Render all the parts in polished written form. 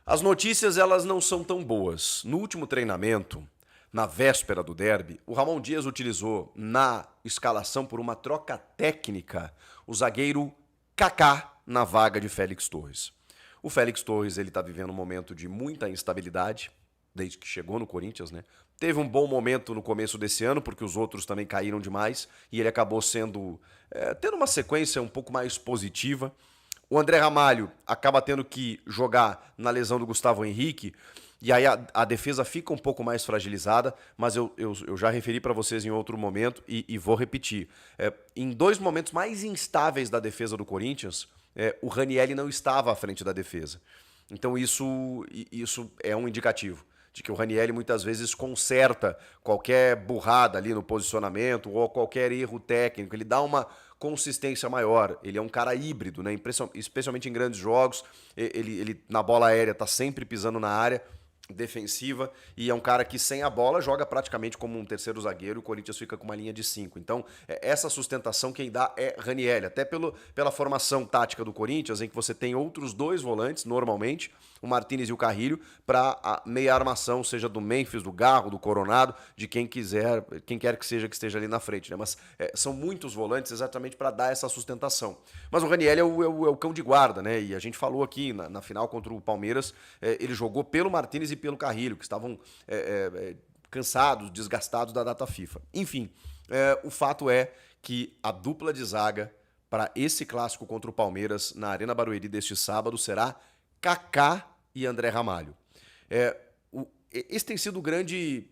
As notícias, elas não são tão boas. No último treinamento, na véspera do derby, o Ramon Dias utilizou na escalação por uma troca técnica o zagueiro Kaká na vaga de Félix Torres. O Félix Torres, ele tá vivendo um momento de muita instabilidade, desde que chegou no Corinthians, né? Teve um bom momento no começo desse ano, porque os outros também caíram demais, e ele acabou tendo uma sequência um pouco mais positiva. O André Ramalho acaba tendo que jogar na lesão do Gustavo Henrique, e aí a defesa fica um pouco mais fragilizada, mas eu já referi para vocês em outro momento e vou repetir. Em dois momentos mais instáveis da defesa do Corinthians, o Ranieri não estava à frente da defesa. Então isso é um indicativo de que o Ranieri muitas vezes conserta qualquer burrada ali no posicionamento ou qualquer erro técnico. Ele dá uma consistência maior. Ele é um cara híbrido, né? Especialmente em grandes jogos. Ele na bola aérea está sempre pisando na área defensiva e é um cara que sem a bola joga praticamente como um terceiro zagueiro e o Corinthians fica com uma linha de 5. Então, essa sustentação quem dá é Ranieri, até pela formação tática do Corinthians, em que você tem outros dois volantes, normalmente, o Martínez e o Carrilho, para a meia armação, seja do Memphis, do Garro, do Coronado, de quem quer que seja que esteja ali na frente, né? Mas são muitos volantes exatamente para dar essa sustentação. Mas o Ranieri é o cão de guarda, né? E a gente falou aqui na final contra o Palmeiras, ele jogou pelo Martínez e pelo Carrilho, que estavam cansados, desgastados da data FIFA. Enfim, o fato é que a dupla de zaga para esse clássico contra o Palmeiras na Arena Barueri deste sábado será Kaká e André Ramalho. Esse tem sido o grande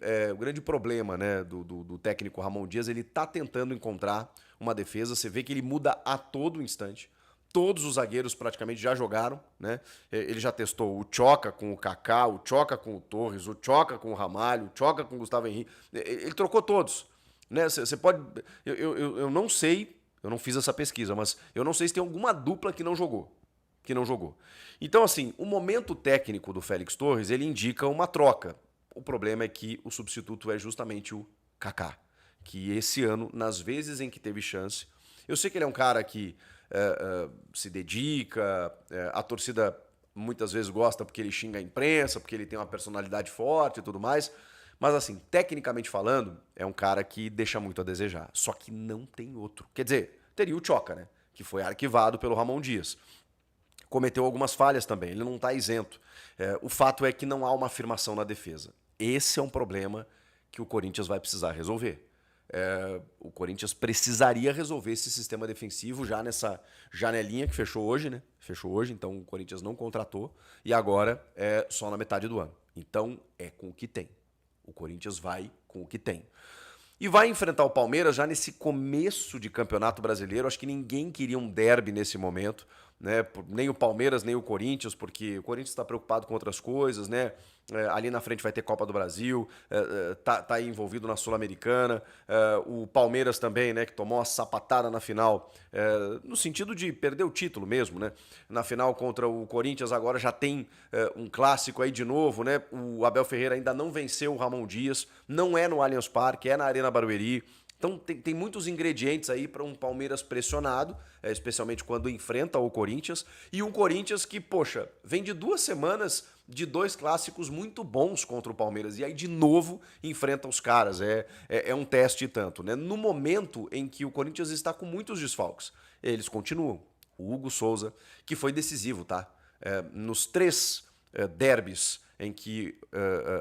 problema, né, do técnico Ramon Dias. Ele está tentando encontrar uma defesa. Você vê que ele muda a todo instante. Todos os zagueiros praticamente já jogaram, né? Ele já testou o Choca com o Kaká, o Choca com o Torres, o Choca com o Ramalho, o Choca com o Gustavo Henrique. Ele trocou todos, né? Você pode... Eu não sei, eu não fiz essa pesquisa, mas eu não sei se tem alguma dupla que não jogou. Então, assim, o momento técnico do Félix Torres, ele indica uma troca. O problema é que o substituto é justamente o Kaká, que esse ano, nas vezes em que teve chance... Eu sei que ele é um cara que se dedica, a torcida muitas vezes gosta porque ele xinga a imprensa, porque ele tem uma personalidade forte e tudo mais, mas assim, tecnicamente falando, é um cara que deixa muito a desejar, só que não tem outro. Quer dizer, teria o Choca, né, que foi arquivado pelo Ramon Dias. Cometeu algumas falhas também, ele não está isento. O fato é que não há uma afirmação na defesa. Esse é um problema que o Corinthians vai precisar resolver. O Corinthians precisaria resolver esse sistema defensivo já nessa janelinha que fechou hoje, né? Fechou hoje, então o Corinthians não contratou e agora é só na metade do ano. Então é com o que tem. O Corinthians vai com o que tem. E vai enfrentar o Palmeiras já nesse começo de campeonato brasileiro. Acho que ninguém queria um derby nesse momento, né? Nem o Palmeiras, nem o Corinthians, porque o Corinthians está preocupado com outras coisas, né? Ali na frente vai ter Copa do Brasil, tá aí envolvido na Sul-Americana. O Palmeiras também, né? Que tomou uma sapatada na final, no sentido de perder o título mesmo, né? Na final contra o Corinthians agora já tem um clássico aí de novo, né? O Abel Ferreira ainda não venceu o Ramon Dias, não é no Allianz Parque, é na Arena Barueri. Então tem muitos ingredientes aí para um Palmeiras pressionado, especialmente quando enfrenta o Corinthians, e um Corinthians que, poxa, vem de 2 semanas de 2 clássicos muito bons contra o Palmeiras, e aí de novo enfrenta os caras, é um teste e tanto, né? No momento em que o Corinthians está com muitos desfalques, eles continuam. O Hugo Souza, que foi decisivo, tá? Nos 3 derbys em que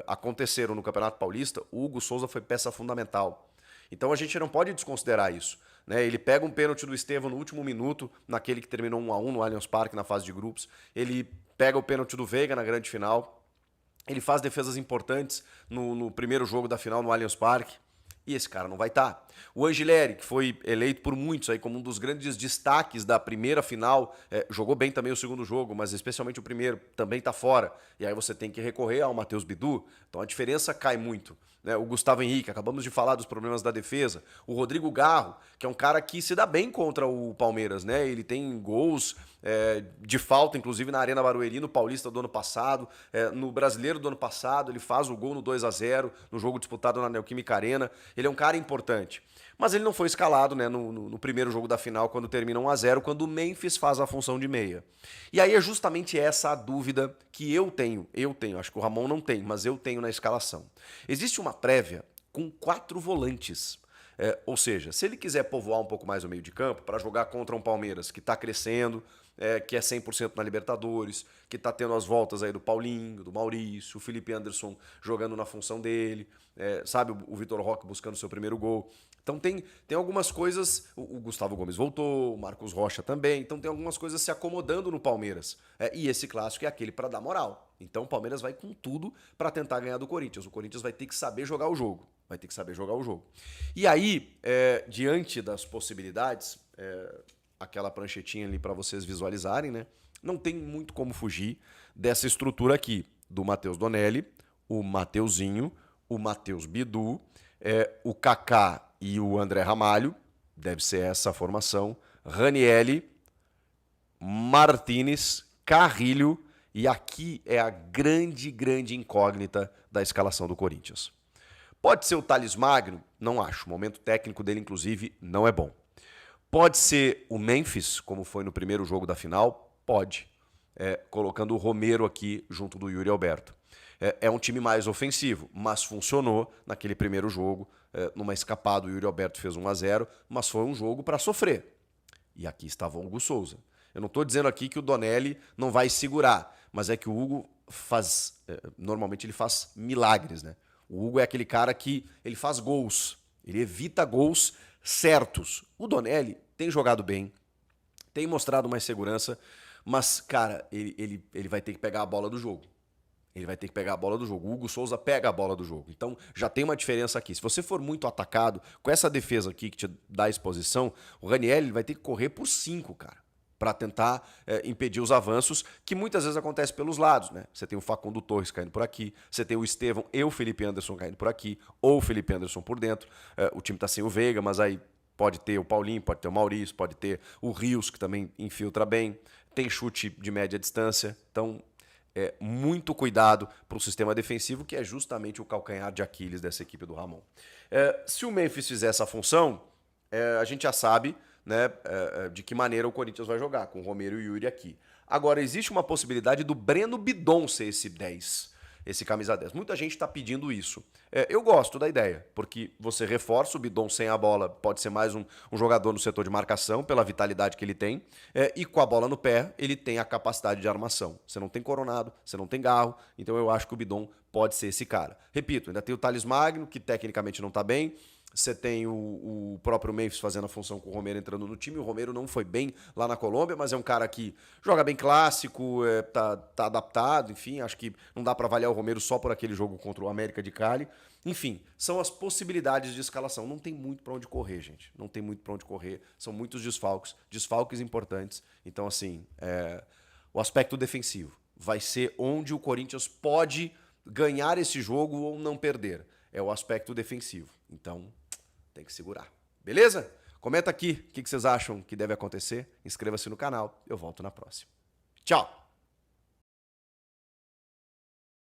aconteceram no Campeonato Paulista, o Hugo Souza foi peça fundamental. Então a gente não pode desconsiderar isso, né? Ele pega um pênalti do Estevão no último minuto, naquele que terminou 1-1 no Allianz Parque na fase de grupos. Ele pega o pênalti do Veiga na grande final. Ele faz defesas importantes no primeiro jogo da final no Allianz Parque. E esse cara não vai estar. O Angileri, que foi eleito por muitos aí como um dos grandes destaques da primeira final, jogou bem também o segundo jogo, mas especialmente o primeiro, também está fora. E aí você tem que recorrer ao Matheus Bidu, então a diferença cai muito. Né? O Gustavo Henrique, acabamos de falar dos problemas da defesa. O Rodrigo Garro, que é um cara que se dá bem contra o Palmeiras, né? Ele tem gols de falta, inclusive na Arena Barueri, no Paulista do ano passado, no Brasileiro do ano passado, ele faz o gol no 2-0, no jogo disputado na Neoquímica Arena. Ele é um cara importante. Mas ele não foi escalado, né, no primeiro jogo da final, quando termina 1-0, quando o Memphis faz a função de meia. E aí é justamente essa a dúvida que eu tenho, acho que o Ramon não tem, mas eu tenho na escalação. Existe uma prévia com 4 volantes. Ou seja, se ele quiser povoar um pouco mais o meio de campo para jogar contra um Palmeiras que está crescendo, que é 100% na Libertadores, que está tendo as voltas aí do Paulinho, do Maurício, o Felipe Anderson jogando na função dele, sabe, o Vitor Roque buscando seu primeiro gol. Então tem algumas coisas, o Gustavo Gomes voltou, o Marcos Rocha também, então tem algumas coisas se acomodando no Palmeiras. E esse clássico é aquele para dar moral. Então o Palmeiras vai com tudo para tentar ganhar do Corinthians. O Corinthians vai ter que saber jogar o jogo. E aí, diante das possibilidades, aquela pranchetinha ali para vocês visualizarem, né? Não tem muito como fugir dessa estrutura aqui, do Matheus Donelli, o Mateuzinho, o Matheus Bidu, o Kaká e o André Ramalho, deve ser essa a formação, Ranielli, Martínez, Carrilho, e aqui é a grande incógnita da escalação do Corinthians. Pode ser o Thales Magno? Não acho. O momento técnico dele, inclusive, não é bom. Pode ser o Memphis, como foi no primeiro jogo da final? Pode. Colocando o Romero aqui junto do Yuri Alberto. É um time mais ofensivo, mas funcionou naquele primeiro jogo. Numa escapada, o Yuri Alberto fez 1-0, mas foi um jogo para sofrer. E aqui estava o Hugo Souza. Eu não estou dizendo aqui que o Donelli não vai segurar, mas é que o Hugo faz... normalmente ele faz milagres, né? O Hugo é aquele cara que ele faz gols, ele evita gols certos. O Donelli tem jogado bem, tem mostrado mais segurança, mas, cara, ele vai ter que pegar a bola do jogo. O Hugo Souza pega a bola do jogo. Então, já tem uma diferença aqui. Se você for muito atacado, com essa defesa aqui que te dá exposição, o Ranieri vai ter que correr por 5, cara, para tentar impedir os avanços, que muitas vezes acontece pelos lados, né? Você tem o Facundo Torres caindo por aqui, você tem o Estevão e o Felipe Anderson caindo por aqui, ou o Felipe Anderson por dentro. O time tá sem o Veiga, mas aí pode ter o Paulinho, pode ter o Maurício, pode ter o Rios, que também infiltra bem, tem chute de média distância. Então, muito cuidado para o sistema defensivo, que é justamente o calcanhar de Aquiles dessa equipe do Ramon. Se o Memphis fizer essa função, a gente já sabe, né, de que maneira o Corinthians vai jogar, com o Romero e o Yuri aqui. Agora, existe uma possibilidade do Breno Bidon ser esse 10, esse camisa 10. Muita gente está pedindo isso. Eu gosto da ideia, porque você reforça o Bidon sem a bola, pode ser mais um jogador no setor de marcação, pela vitalidade que ele tem, e com a bola no pé, ele tem a capacidade de armação. Você não tem Coronado, você não tem Garro, então eu acho que o Bidon pode ser esse cara. Repito, ainda tem o Thales Magno, que tecnicamente não está bem. Você tem o próprio Memphis fazendo a função com o Romero entrando no time. O Romero não foi bem lá na Colômbia, mas é um cara que joga bem clássico, tá adaptado, enfim. Acho que não dá para avaliar o Romero só por aquele jogo contra o América de Cali. Enfim, são as possibilidades de escalação. Não tem muito para onde correr, gente. Não tem muito para onde correr. São muitos desfalques importantes. Então, assim, o aspecto defensivo vai ser onde o Corinthians pode ganhar esse jogo ou não perder. É o aspecto defensivo. Então, tem que segurar. Beleza? Comenta aqui o que vocês acham que deve acontecer. Inscreva-se no canal. Eu volto na próxima. Tchau!